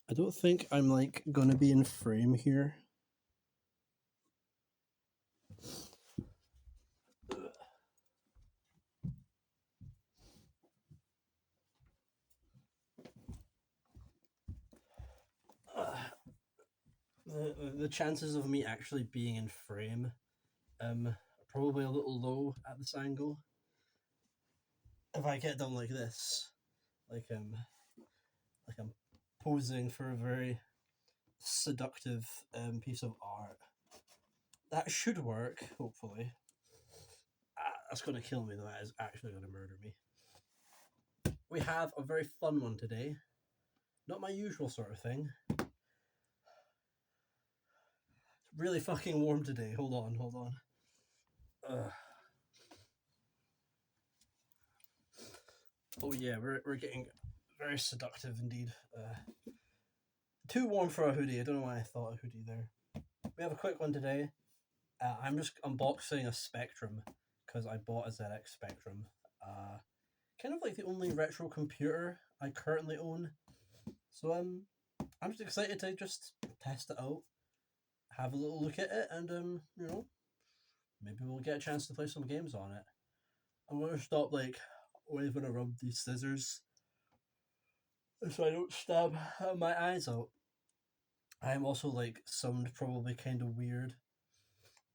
I don't think I'm like gonna be in frame here. The chances of me actually being in frame probably a little low at this angle. If I get done like this, like I'm posing for a very seductive piece of art. That should work, hopefully. That's gonna kill me though. That is actually gonna murder me. We have a very fun one today. Not my usual sort of thing. It's really fucking warm today. Hold on. Ugh. Oh yeah, we're getting very seductive indeed. Too warm for a hoodie. I don't know why I thought a hoodie there. We have a quick one today. I'm just unboxing a Spectrum because I bought a ZX Spectrum. Kind of like the only retro computer I currently own. So I'm just excited to just test it out, have a little look at it, and maybe we'll get a chance to play some games on it. I'm gonna stop like waving around these scissors so I don't stab my eyes out. I am also like sound probably kind of weird.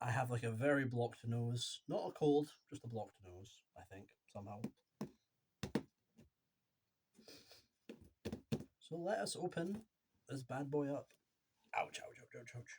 I have like a very blocked nose, not a cold, just a blocked nose. I think somehow. So let us open this bad boy up. Ouch! Ouch! Ouch! Ouch! Ouch!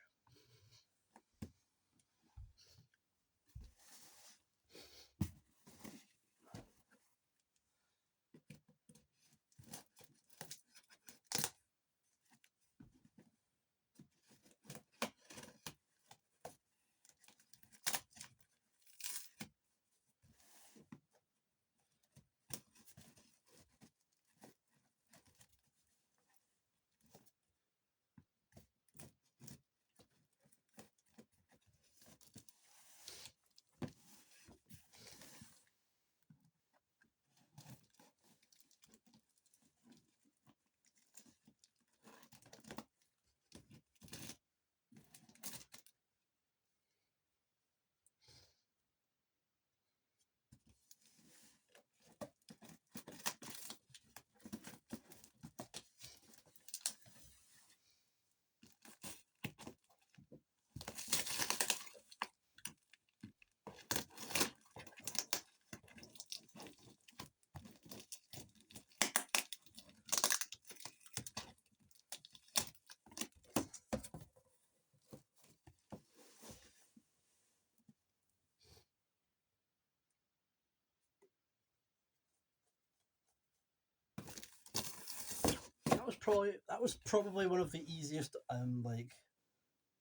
That was probably one of the easiest like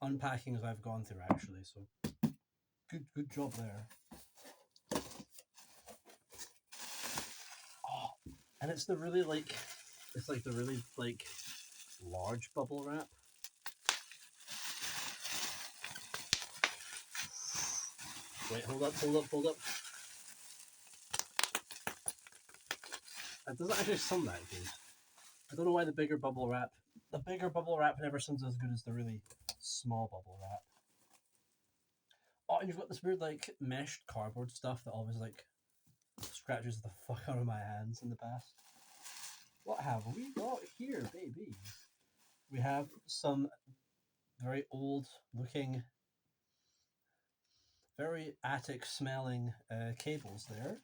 unpackings I've gone through actually. So good job there. Oh, and it's like the really like large bubble wrap. Wait, hold up. That doesn't actually sound that good. I don't know why the bigger bubble wrap never sounds as good as the really small bubble wrap. Oh, and you've got this weird like meshed cardboard stuff that always like scratches the fuck out of my hands in the past. What have we got here, baby? We have some very old looking, very attic smelling cables there.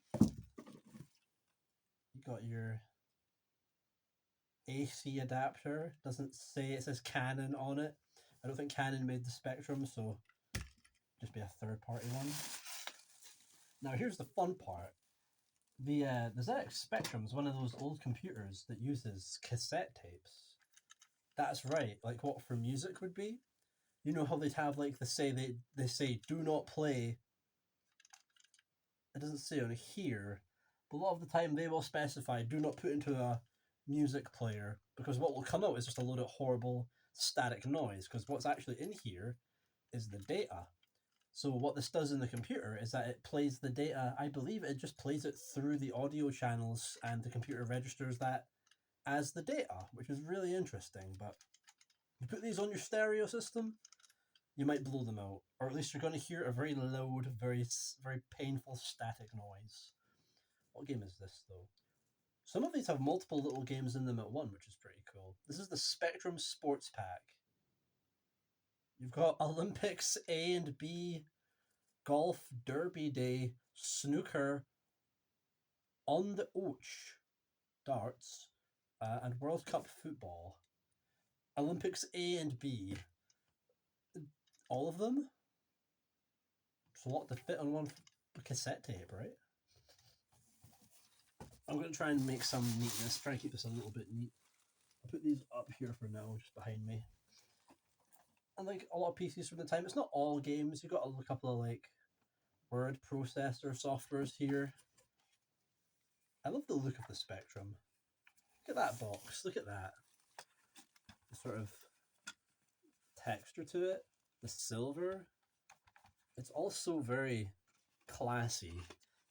You got your AC adapter. Doesn't say, it says Canon on it. I don't think Canon made the Spectrum, so just be a third party one. Now here's the fun part. The ZX Spectrum is one of those old computers that uses cassette tapes. That's right, like what for music would be. You know how they'd have like they say do not play. It doesn't say on here, but a lot of the time they will specify do not put into a music player because what will come out is just a load of horrible static noise. Because what's actually in here is the data. So what this does in the computer is that it plays the data. I believe it just plays it through the audio channels, and the computer registers that as the data, which is really interesting. But you put these on your stereo system, you might blow them out, or at least you're going to hear a very loud, very painful static noise. What game is this though? Some of these have multiple little games in them at one, which is pretty cool. This is the Spectrum Sports Pack. You've got Olympics A and B, Golf, Derby Day, Snooker, On the Oach, Darts, and World Cup Football. Olympics A and B. All of them? It's a lot to fit on one cassette tape, right? I'm going to try and make some neatness, try and keep this a little bit neat. I'll put these up here for now, just behind me. And like a lot of PCs from the time, it's not all games. You've got a couple of like word processor softwares here. I love the look of the Spectrum. Look at that box, look at that. The sort of texture to it, the silver. It's also very classy,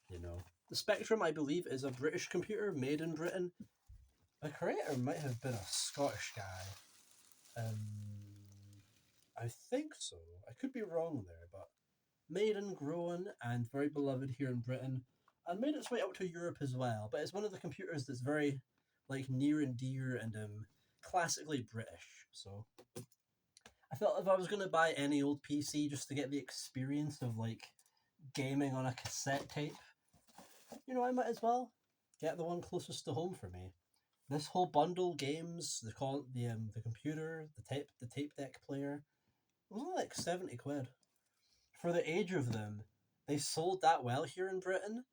you know. The Spectrum, I believe, is a British computer made in Britain. The creator might have been a Scottish guy. I think so. I could be wrong there, but made and grown and very beloved here in Britain, and made its way out to Europe as well. But it's one of the computers that's very like near and dear and classically British. So I felt if I was going to buy any old PC just to get the experience of like gaming on a cassette tape, you know, I might as well get the one closest to home for me. This whole bundle, games, the computer, the tape deck player, it was only like 70 quid. For the age of them, they sold that well here in Britain,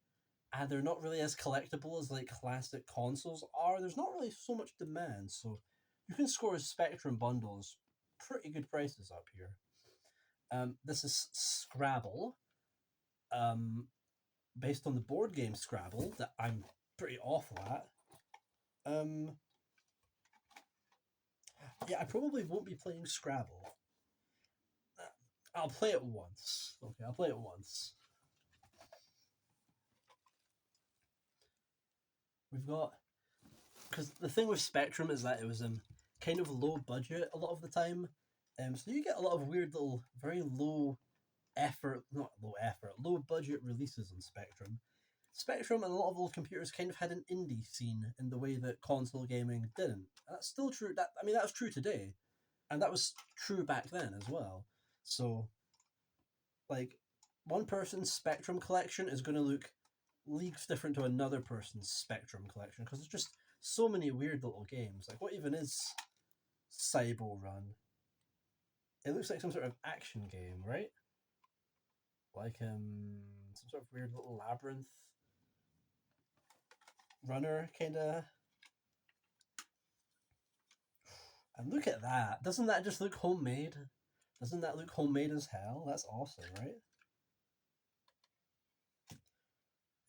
and they're not really as collectible as like classic consoles are. There's not really so much demand, so you can score Spectrum bundles pretty good prices up here. This is Scrabble, based on the board game Scrabble that I'm pretty awful at. Yeah, I probably won't be playing Scrabble. I'll play it once. Okay, I'll play it once. We've got, because the thing with Spectrum is that it was kind of low budget a lot of the time, so you get a lot of weird little, very low budget releases on Spectrum. Spectrum and a lot of old computers kind of had an indie scene in the way that console gaming didn't. That's still true. That's true today, and that was true back then as well. So, like, one person's Spectrum collection is going to look leagues different to another person's Spectrum collection because there's just so many weird little games. Like, what even is Cybo Run? It looks like some sort of action game, right? Like some sort of weird little labyrinth runner kind of. And look at that! Doesn't that just look homemade? Doesn't that look homemade as hell? That's awesome, right?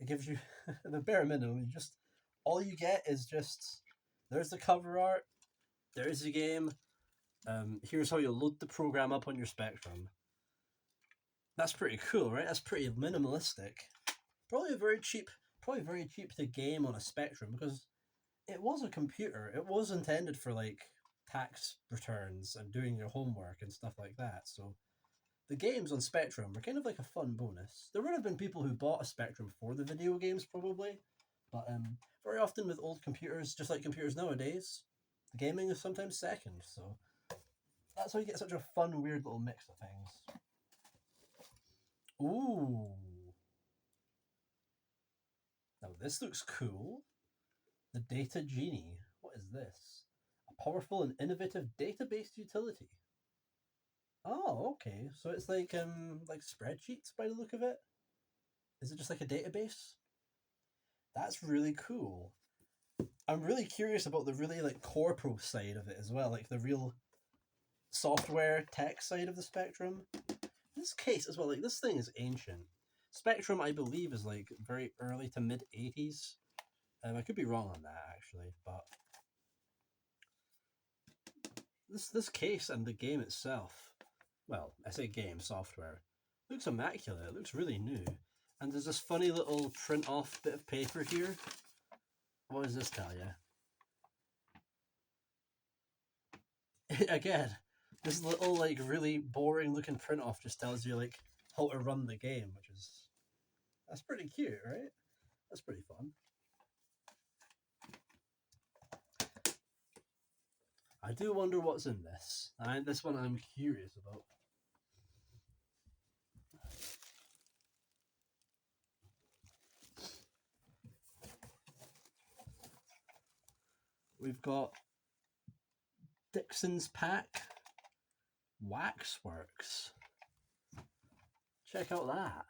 It gives you the bare minimum. All you get is just there's the cover art, there's the game. Here's how you load the program up on your Spectrum. That's pretty cool, right? That's pretty minimalistic. Probably very cheap to game on a Spectrum because it was a computer. It was intended for like tax returns and doing your homework and stuff like that. So the games on Spectrum were kind of like a fun bonus. There would have been people who bought a Spectrum for the video games probably, but very often with old computers, just like computers nowadays, the gaming is sometimes second. So that's how you get such a fun, weird little mix of things. Ooh. Now this looks cool. The Data Genie. What is this? A powerful and innovative database utility. Oh, okay. So it's like spreadsheets by the look of it. Is it just like a database? That's really cool. I'm really curious about the really like corporal side of it as well, like the real software tech side of the Spectrum. This case as well, like this thing is ancient. Spectrum, I believe, is like very early to mid 80s. I could be wrong on that actually, but this case and the game itself, well, I say game software, looks immaculate. It looks really new. And there's this funny little print off bit of paper here. What does this tell you? Again, this little like really boring looking print off just tells you like how to run the game, which is that's pretty cute, right? That's pretty fun. I do wonder what's in this. This one I'm curious about. We've got Dixon's Pack Waxworks. Check out that.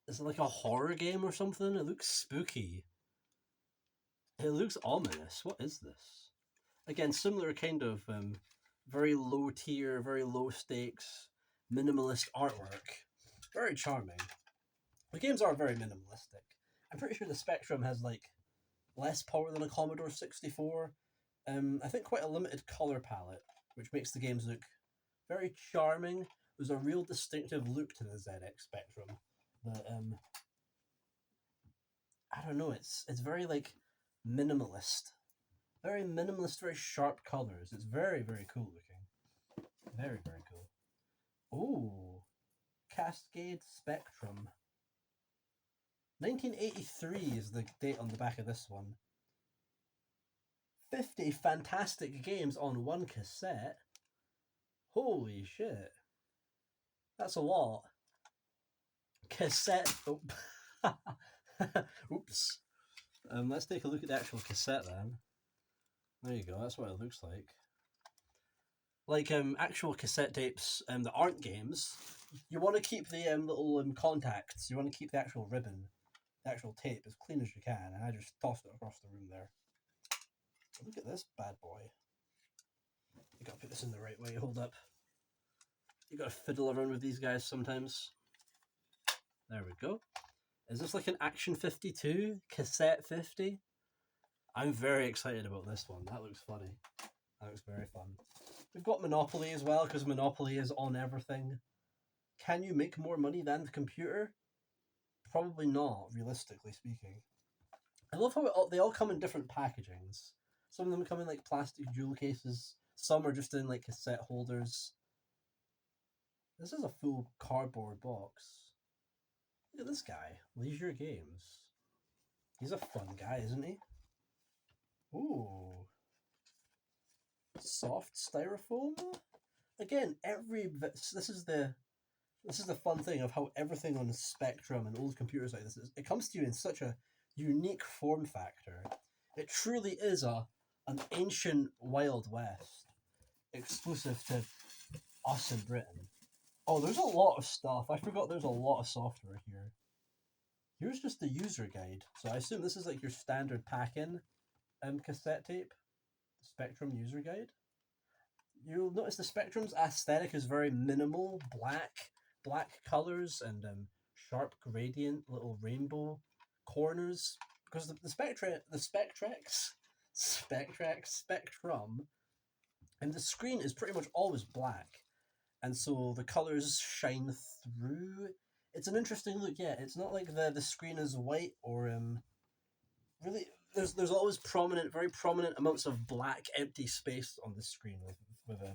Is it like a horror game or something? It looks spooky. It looks ominous. What is this? Again, similar kind of very low tier, very low stakes, minimalist artwork. Very charming. The games are very minimalistic. I'm pretty sure the Spectrum has like less power than a Commodore 64. I think quite a limited color palette, which makes the games look very charming. There's a real distinctive look to the ZX Spectrum. That I don't know. It's very like minimalist, very sharp colors. It's very cool looking. Very cool. Ooh, Cascade Spectrum. 1983 is the date on the back of this one. 50 fantastic games on one cassette. Holy shit. That's a lot. Cassette. Oh. Oops. Let's take a look at the actual cassette then. There you go, that's what it looks like. Like actual cassette tapes that aren't games, you want to keep the little contacts, you want to keep the actual ribbon, the actual tape as clean as you can, and I just tossed it across the room there. Look at this bad boy. You gotta put this in the right way, hold up. You gotta fiddle around with these guys sometimes. There we go. Is this like an Action 52? Cassette 50? I'm very excited about this one. That looks funny. That looks very fun. We've got Monopoly as well, because Monopoly is on everything. Can you make more money than the computer? Probably not, realistically speaking. I love how they all come in different packagings. Some of them come in like plastic jewel cases. Some are just in like cassette holders. This is a full cardboard box. Look at this guy. Leisure Games. He's a fun guy, isn't he? Ooh. Soft styrofoam? Again, this is the fun thing of how everything on the Spectrum and old computers like this is. It comes to you in such a unique form factor. It truly is an ancient Wild West, exclusive to us in Britain. Oh, there's a lot of stuff. I forgot there's a lot of software here. Here's just the user guide. So I assume this is like your standard pack-in cassette tape. Spectrum user guide. You'll notice the Spectrum's aesthetic is very minimal, black colors and sharp gradient, little rainbow corners. Because the Spectrum, and the screen is pretty much always black, and so the colors shine through. It's an interesting look. Yeah, it's not like the screen is white or really. There's always very prominent amounts of black empty space on the screen with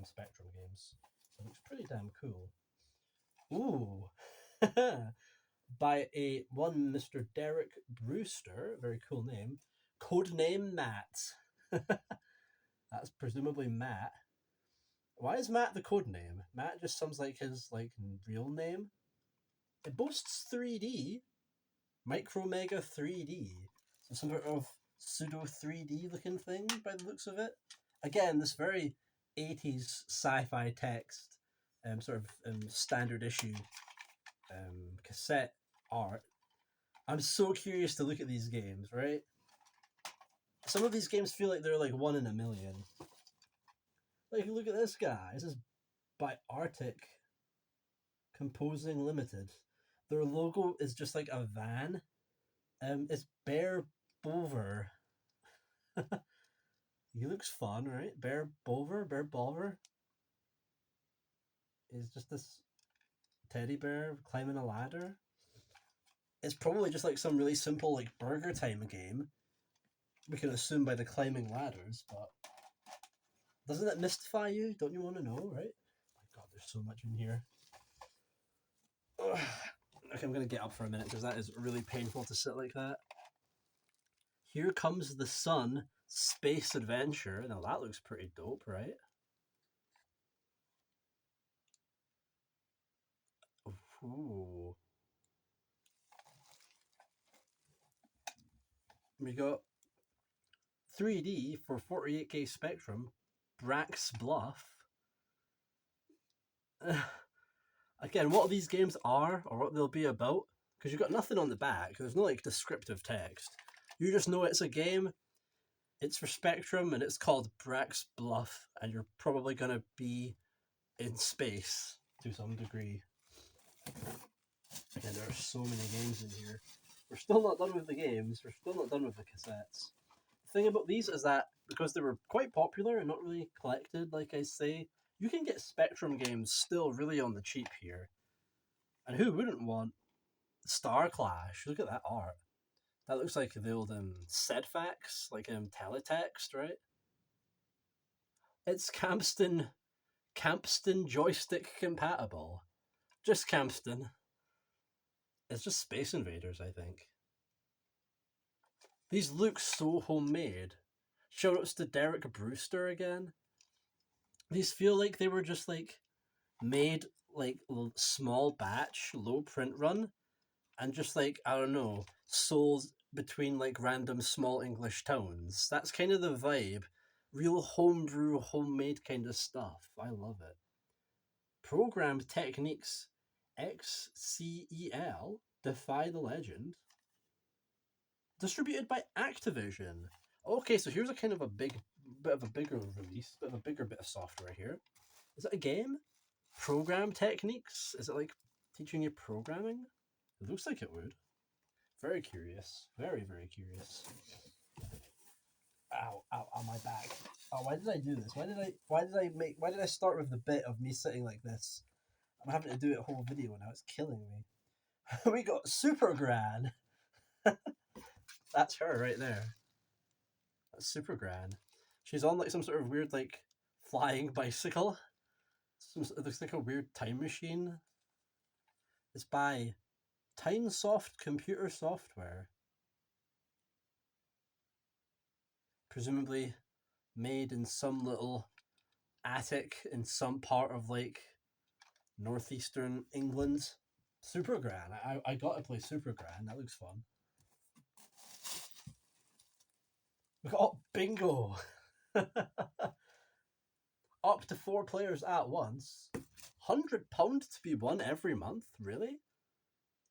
Spectrum games. So it looks pretty damn cool. Ooh, by one Mr. Derek Brewster, very cool name. Codename Matt. That's presumably Matt. Why is Matt the code name? Matt just sounds like his real name. It boasts 3D, Micromega 3D, so some sort of pseudo 3D looking thing by the looks of it. Again, this very 80s sci-fi text, sort of standard issue cassette art. I'm so curious to look at these games, right? Some of these games feel like they're like one in a million. Like, look at this guy. This is by Arctic Composing Limited. Their logo is just like a van. It's Bear Bover. He looks fun, right? Bear Bover is just this teddy bear climbing a ladder. It's probably just like some really simple like Burger Time game. We can assume by the climbing ladders, but Doesn't it mystify you? Don't you want to know, right? Oh my god, there's so much in here. Ugh. Okay, I'm gonna get up for a minute because that is really painful to sit like that. Here Comes the Sun Space Adventure. Now that looks pretty dope, right? Ooh. We got 3D for 48K Spectrum, Brax Bluff. Again, what these games are or what they'll be about, because you've got nothing on the back. There's no like descriptive text. You just know it's a game. It's for Spectrum and it's called Brax Bluff, and you're probably gonna be in space to some degree. Again, there are so many games in here. We're still not done with the games. We're still not done with the cassettes. The thing about these is that because they were quite popular and not really collected, like I say, you can get Spectrum games still really on the cheap here. And who wouldn't want Star Clash? Look at that art. That looks like the old Sedfax, like teletext, right? It's Campston joystick compatible. Just Campston. It's just Space Invaders, I think. These look so homemade. Shoutouts to Derek Brewster again. These feel like they were just like made like small batch, low print run, and just like, I don't know, sold between like random small English towns. That's kind of the vibe. Real homebrew, homemade kind of stuff. I love it. Programmed Techniques XCEL Defy the Legend. Distributed by Activision. Okay, so here's a kind of a bit of a bigger release, bit of a bigger bit of software here. Is it a game? Program Techniques? Is it like teaching you programming? It looks like it would. Very curious. Very, very curious. Ow, ow, ow, my back. Oh, why did I do this? Why did I start with the bit of me sitting like this? I'm having to do it a whole video now. It's killing me. We got Super Gran. That's her right there. That's Super Gran. She's on like some sort of weird like flying bicycle. It looks like a weird time machine. It's by Tynesoft Computer Software. Presumably made in some little attic in some part of like northeastern England. Super Gran. I got to play Super Gran. That looks fun. We got bingo. Up to 4 players at once. £100 to be won every month? Really?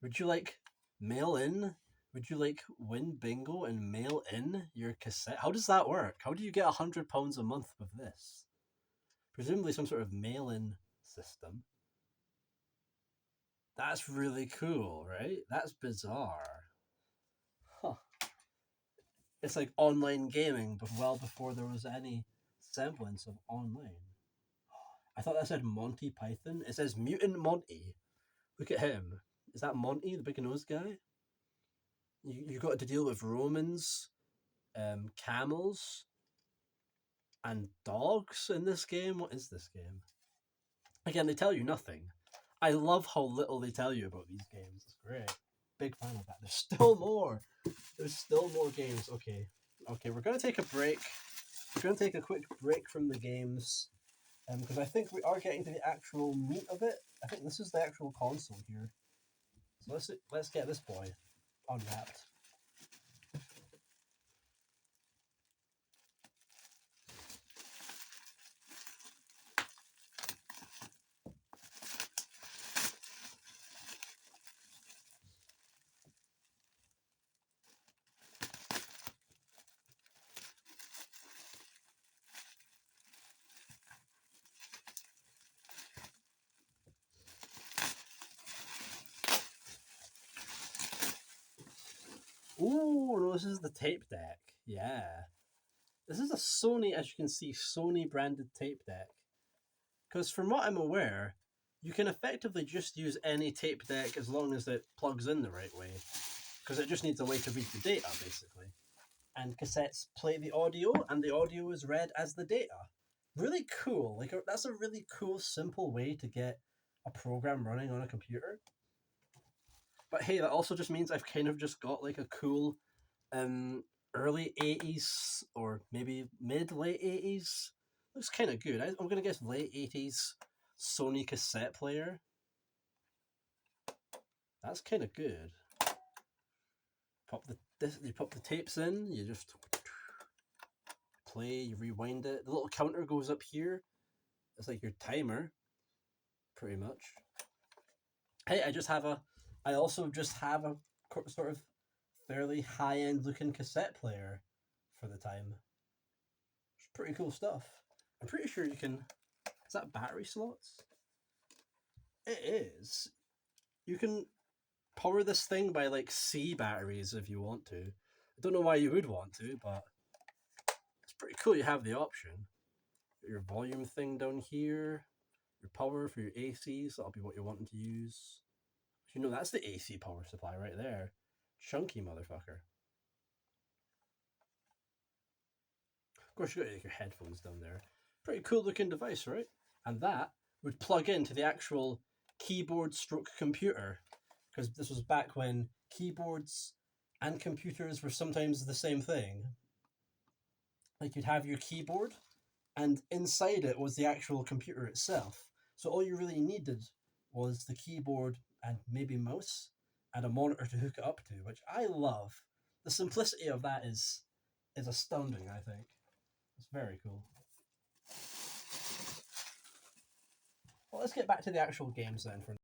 Would you like mail in? Would you like win bingo and mail in your cassette? How does that work? How do you get £100 a month with this? Presumably some sort of mail in system. That's really cool, right? That's bizarre. Huh. It's like online gaming, but well before there was any semblance of online. I thought that said Monty Python. It says Mutant Monty. Look at him. Is that Monty, the big nose guy? You got to deal with Romans, camels, and dogs in this game. What is this game? Again, they tell you nothing. I love how little they tell you about these games. It's great. Big fan of that. There's still more. There's still more games. Okay. Okay, we're going to take a break. We're going to take a quick break from the games. Because I think we are getting to the actual meat of it. I think this is the actual console here. So let's get this boy unwrapped. Ooh, no, this is the tape deck. Yeah. This is a Sony, as you can see, Sony branded tape deck. Because from what I'm aware, you can effectively just use any tape deck as long as it plugs in the right way. Because it just needs a way to read the data, basically. And cassettes play the audio, and the audio is read as the data. really cool. Like that's a really cool, simple way to get a program running on a computer. But hey, that also just means I've kind of just got like a cool um early 80s or maybe mid late 80s. Looks kind of good. I'm gonna guess late 80s Sony cassette player. That's kind of good. You pop the tapes in. You just play. You rewind it. The little counter goes up here. It's like your timer, pretty much. Hey, I also just have a sort of fairly high end looking cassette player for the time. It's pretty cool stuff. I'm pretty sure you can. Is that battery slots? It is. You can power this thing by like C batteries if you want to. I don't know why you would want to, but it's pretty cool. You have the option. Your volume thing down here. Your power for your ACs. That'll be what you're wanting to use. You know that's the AC power supply right there. Chunky motherfucker. Of course, you got your headphones down there. Pretty cool looking device, right? And that would plug into the actual keyboard stroke computer, because this was back when keyboards and computers were sometimes the same thing. Like you'd have your keyboard, and inside it was the actual computer itself. So all you really needed was the keyboard and maybe mouse and a monitor to hook it up to, which I love. The simplicity of that is astounding, I think. It's very cool. Well, let's get back to the actual games then for